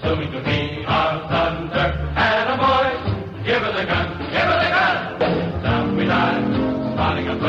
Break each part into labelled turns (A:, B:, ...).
A: soon to be our thunder. And a boy, give her the gun, give her the gun. Down we dive, starting a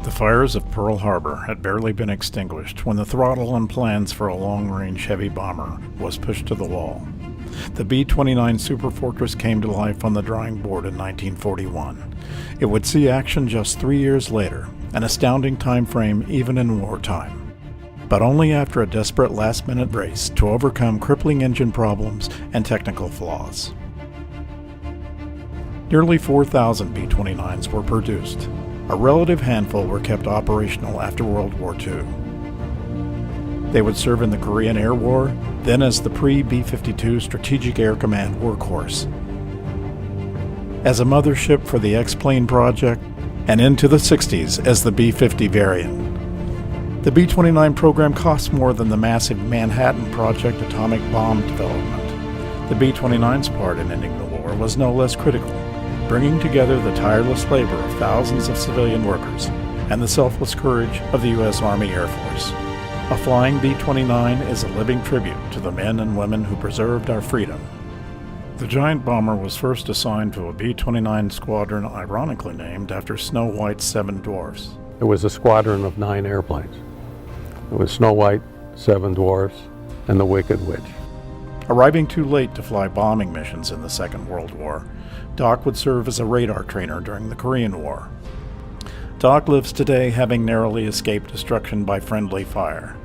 B: The fires of Pearl Harbor had barely been extinguished when the throttle and plans for a long-range heavy bomber was pushed to the wall. The B-29 Superfortress came to life on the drawing board in 1941. It would see action just 3 years later, an astounding time frame even in wartime. But only after a desperate last-minute race to overcome crippling engine problems and technical flaws. Nearly 4,000 B-29s were produced. A relative handful were kept operational after World War II. They would serve in the Korean Air War, then as the pre-B-52 Strategic Air Command workhorse, as a mothership for the X-plane project, and into the 60s as the B-50 variant. The B-29 program cost more than the massive Manhattan Project atomic bomb development. The B-29's part in ending the war was no less critical, bringing together the tireless labor of thousands of civilian workers and the selfless courage of the U.S. Army Air Force. A flying B-29 is a living tribute to the men and women who preserved our freedom. The giant bomber was first assigned to a B-29 squadron ironically named after Snow White's 7 dwarfs.
C: It was a squadron of 9 airplanes. It was Snow White, 7 dwarfs, and the Wicked Witch.
B: Arriving too late to fly bombing missions in the Second World War, Doc would serve as a radar trainer during the Korean War. Doc lives today, having narrowly escaped destruction by friendly fire.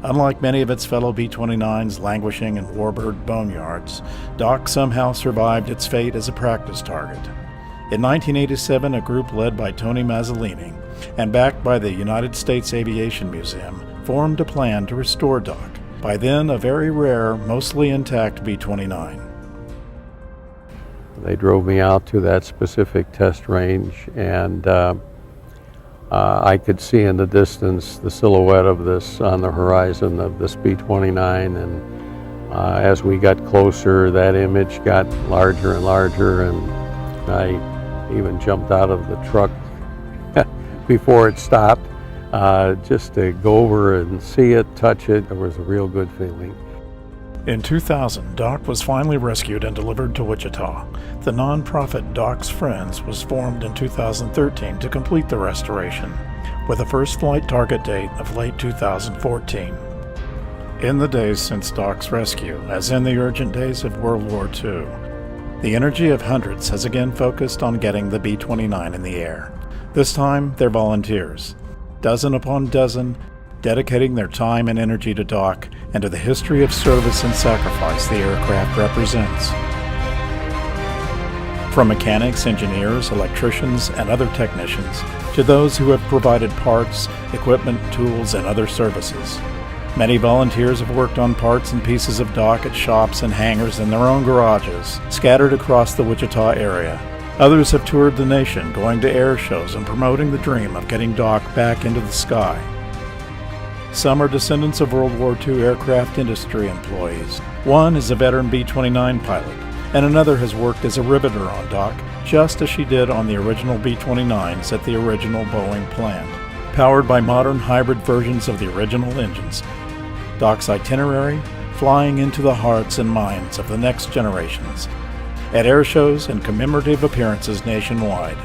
B: Unlike many of its fellow B-29s languishing in warbird boneyards, Doc somehow survived its fate as a practice target. In 1987, a group led by Tony Mazzolini and backed by the United States Aviation Museum formed a plan to restore Doc, by then a very rare, mostly intact B-29.
C: They drove me out to that specific test range, and I could see in the distance the silhouette of this on the horizon of this B-29, and as we got closer, that image got larger and larger, and I even jumped out of the truck before it stopped, just to go over and see it, touch it. It was a real good feeling.
B: In 2000, Doc was finally rescued and delivered to Wichita. The nonprofit Doc's Friends was formed in 2013 to complete the restoration, with a first flight target date of late 2014. In the days since Doc's rescue, as in the urgent days of World War II, the energy of hundreds has again focused on getting the B-29 in the air. This time, they're volunteers, dozen upon dozen, dedicating their time and energy to Doc and to the history of service and sacrifice the aircraft represents. From mechanics, engineers, electricians, and other technicians, to those who have provided parts, equipment, tools, and other services. Many volunteers have worked on parts and pieces of Doc at shops and hangars in their own garages, scattered across the Wichita area. Others have toured the nation, going to air shows and promoting the dream of getting Doc back into the sky. Some are descendants of World War II aircraft industry employees. One is a veteran B-29 pilot, and another has worked as a riveter on Doc, just as she did on the original B-29s at the original Boeing plant. Powered by modern hybrid versions of the original engines, Doc's itinerary, flying into the hearts and minds of the next generations, at air shows and commemorative appearances nationwide.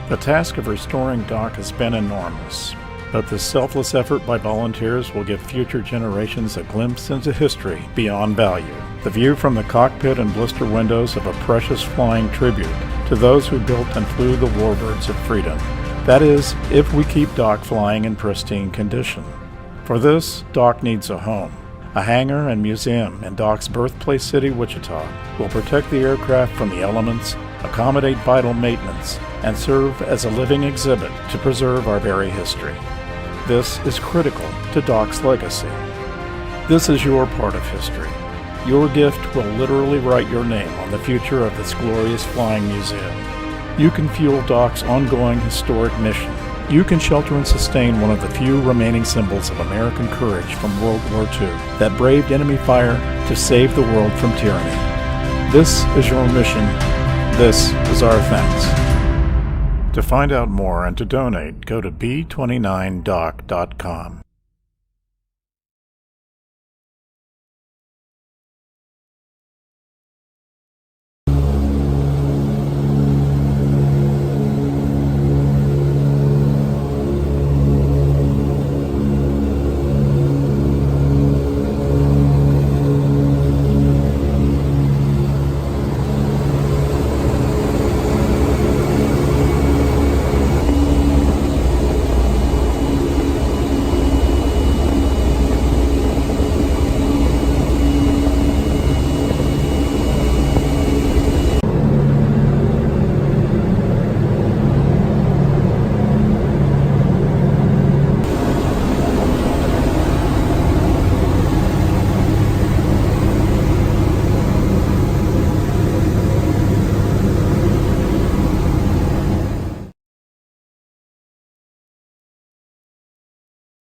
B: The task of restoring Doc has been enormous, but this selfless effort by volunteers will give future generations a glimpse into history beyond value. The view from the cockpit and blister windows of a precious flying tribute to those who built and flew the warbirds of freedom. That is, if we keep Doc flying in pristine condition. For this, Doc needs a home. A hangar and museum in Doc's birthplace city, Wichita, will protect the aircraft from the elements, accommodate vital maintenance, and serve as a living exhibit to preserve our very history. This is critical to Doc's legacy. This is your part of history. Your gift will literally write your name on the future of this glorious flying museum. You can fuel Doc's ongoing historic mission. You can shelter and sustain one of the few remaining symbols of American courage from World War II that braved enemy fire to save the world from tyranny. This is your mission. This is our thanks. To find out more and to donate, go to B29doc.com.